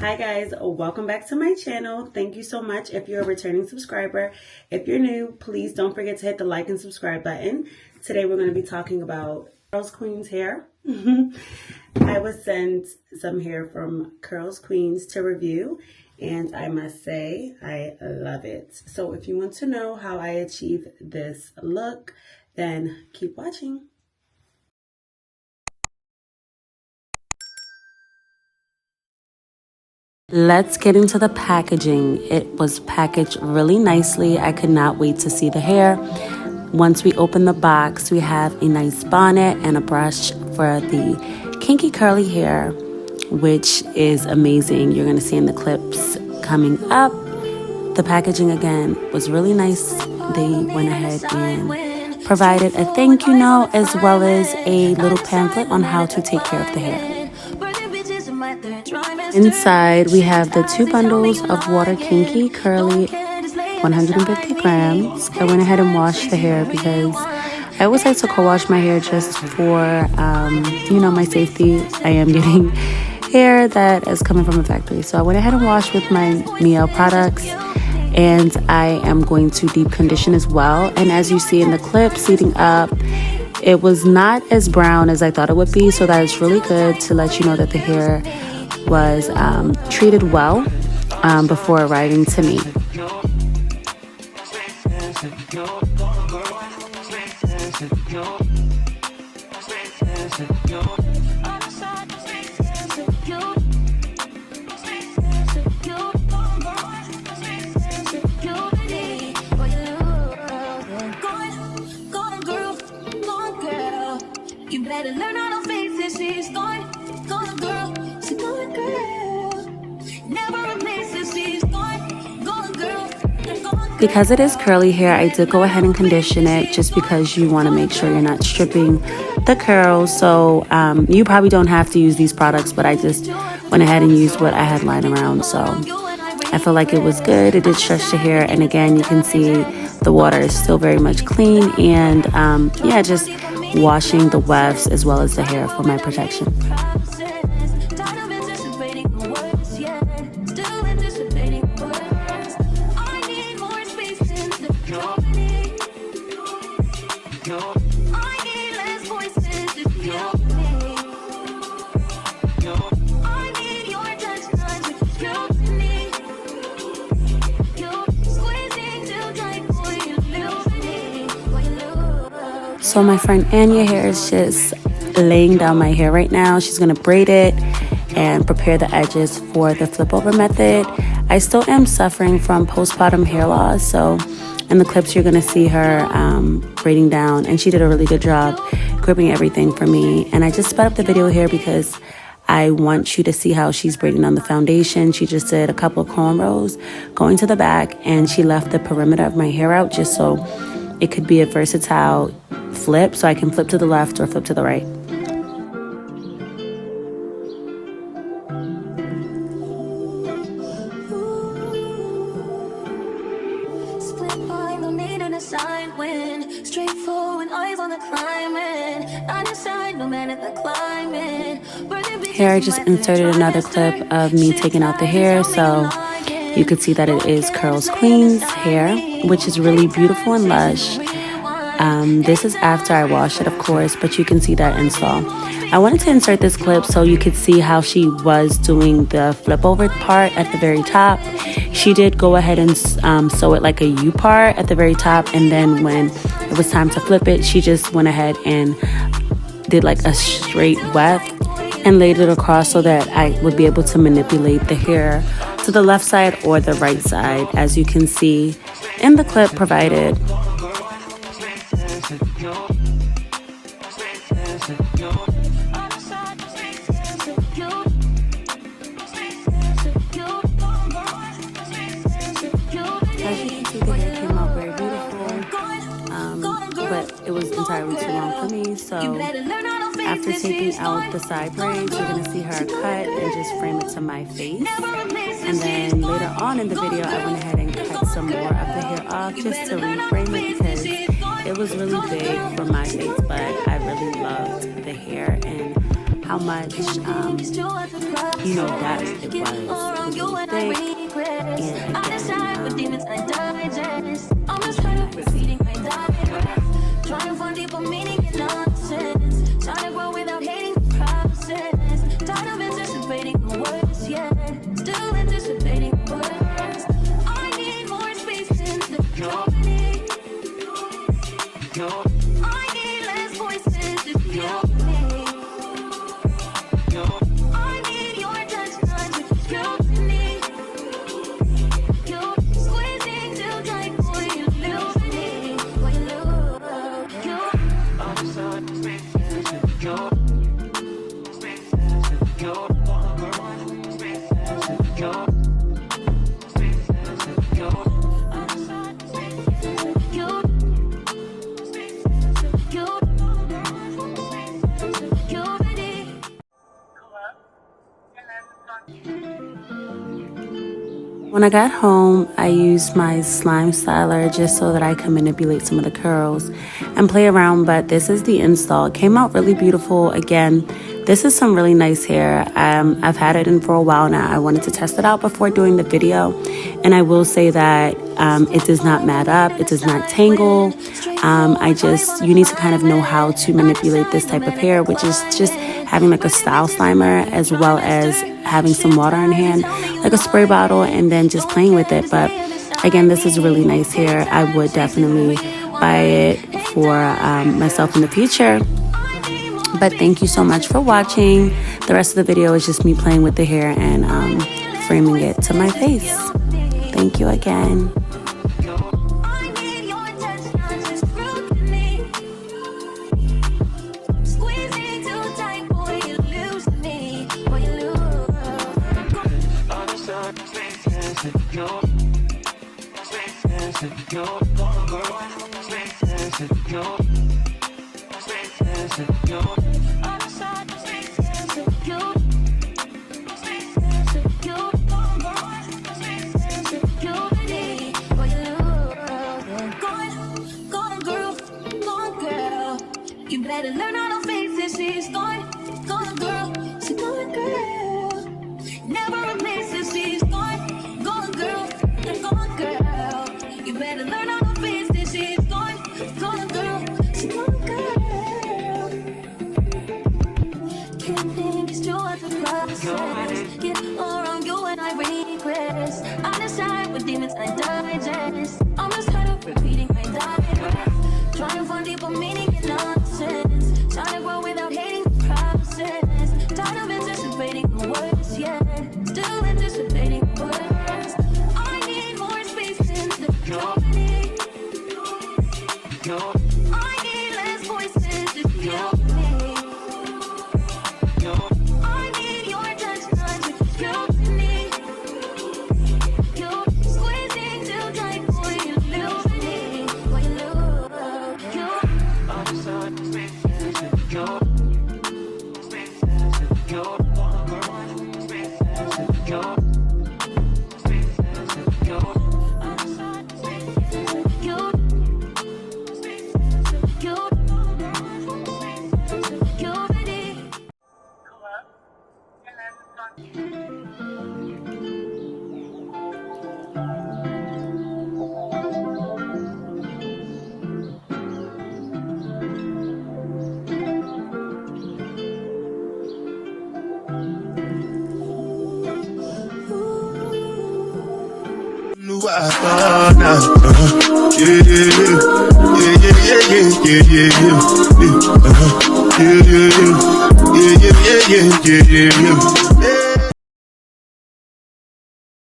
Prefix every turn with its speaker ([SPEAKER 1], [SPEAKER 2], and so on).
[SPEAKER 1] Hi guys, welcome back to my channel. Thank you so much if you're a returning subscriber. If you're new, please don't forget to hit the like and subscribe button. Today we're going to be talking about Curlsqueen's hair. I was sent some hair from Curlsqueen to review, and I must say I love it. So if you want to know how I achieve this look, then keep watching. Let's get into the packaging. It was packaged really nicely. I could not wait to see the hair. Once we open the box, we have a nice bonnet and a brush for the kinky curly hair, which is amazing. You're gonna see in the clips coming up. The packaging again was really nice. They went ahead and provided a thank you note as well as a little pamphlet on how to take care of the hair. Inside, we have the 2 bundles of Water Kinky Curly, 150 grams. I went ahead and washed the hair because I always like to co-wash my hair just for, my safety. I am getting hair that is coming from a factory. So I went ahead and washed with my Miel products. And I am going to deep condition as well. And as you see in the clip, seating up, it was not as brown as I thought it would be. So that is really good to let you know that the hair was treated well before arriving to me.
[SPEAKER 2] You better learn how to face it. She's gone girl. She's gone girl. Never replaces. She's gone girl.
[SPEAKER 1] Because it is curly hair, I did go ahead and condition it just because you want to make sure you're not stripping the curls. So you probably don't have to use these products, but I just went ahead and used what I had lying around. So I feel like it was good. It did stretch the hair, and again, you can see the water is still very much clean, and just washing the wefts as well as the hair for my protection. So my friend Anya here is just laying down my hair right now. She's going to braid it and prepare the edges for the flip over method. I still am suffering from postpartum hair loss, so in the clips you're going to see her braiding down, and she did a really good job gripping everything for me. And I just sped up the video here because I want you to see how she's braiding on the foundation. She just did a couple of cornrows going to the back, and she left the perimeter of my hair out just so it could be a versatile flip, so I can flip to the left or flip to the right. Here I just inserted another clip of me taking out the hair, so you could see that it is Curlsqueen's hair, which is really beautiful and lush. This is after I washed it, of course, but you can see that install. I wanted to insert this clip so you could see how she was doing the flip over part at the very top. She did go ahead and sew it like a U part at the very top, and then when it was time to flip it, she just went ahead and did like a straight weft and laid it across so that I would be able to manipulate the hair to the left side or the right side, as you can see in the clip provided. As you can see, the hair came out very beautiful, but it was entirely too long for me, so after taking out the side braids, you're going to see her cut and just frame it to my face. And then later on in the video, I went ahead and cut some more of the hair off just to reframe it because it was really big for my face, but I really loved the hair and how much, depth it was. It was really thick. And
[SPEAKER 2] trying to find deeper meaning in nonsense. Trying to grow without hating the process. Tired of anticipating the worst, yeah. Still anticipating the worst. I need more space in the company. I need less voices to fuel me. I need your touch, not to fuel me. You're squeezing too tight, boy, you lose me. Boy, you lose you.
[SPEAKER 1] When I got home, I used my slime styler just so that I could manipulate some of the curls and play around, but this is the install. It came out really beautiful. Again, this is some really nice hair. I've had it in for a while now. I wanted to test it out before doing the video, and I will say that it does not mat up. It does not tangle. You need to kind of know how to manipulate this type of hair, which is just having like a style slimer as well as having some water in hand, like a spray bottle, and then just playing with it. But again, this is really nice hair. I would definitely buy it for myself in the future. But thank you so much for watching. The rest of the video is just me playing with the hair and framing it to my face. Thank you again.
[SPEAKER 2] You better learn how to face it. She's gone, gone girl. She's gone girl. Never replaces. She's gone, gone girl. Gone girl. You better learn how to face it. She's gone, gone girl. She's gone girl. Can't think it's too hard to process. Get all around you and I regress. I decide with demons I digest. I'm just tired of repeating my digress. Trying to find deeper meaning in nonsense. Trying to grow without hating the process. Tired of anticipating the worst, yeah. Still anticipating the worst. I need more space in the company. I need less voices to fuel me. I need your touch, not to fuel me. You're squeezing too tight, boy, you lose me. Boy, you lose you.
[SPEAKER 3] Yeah.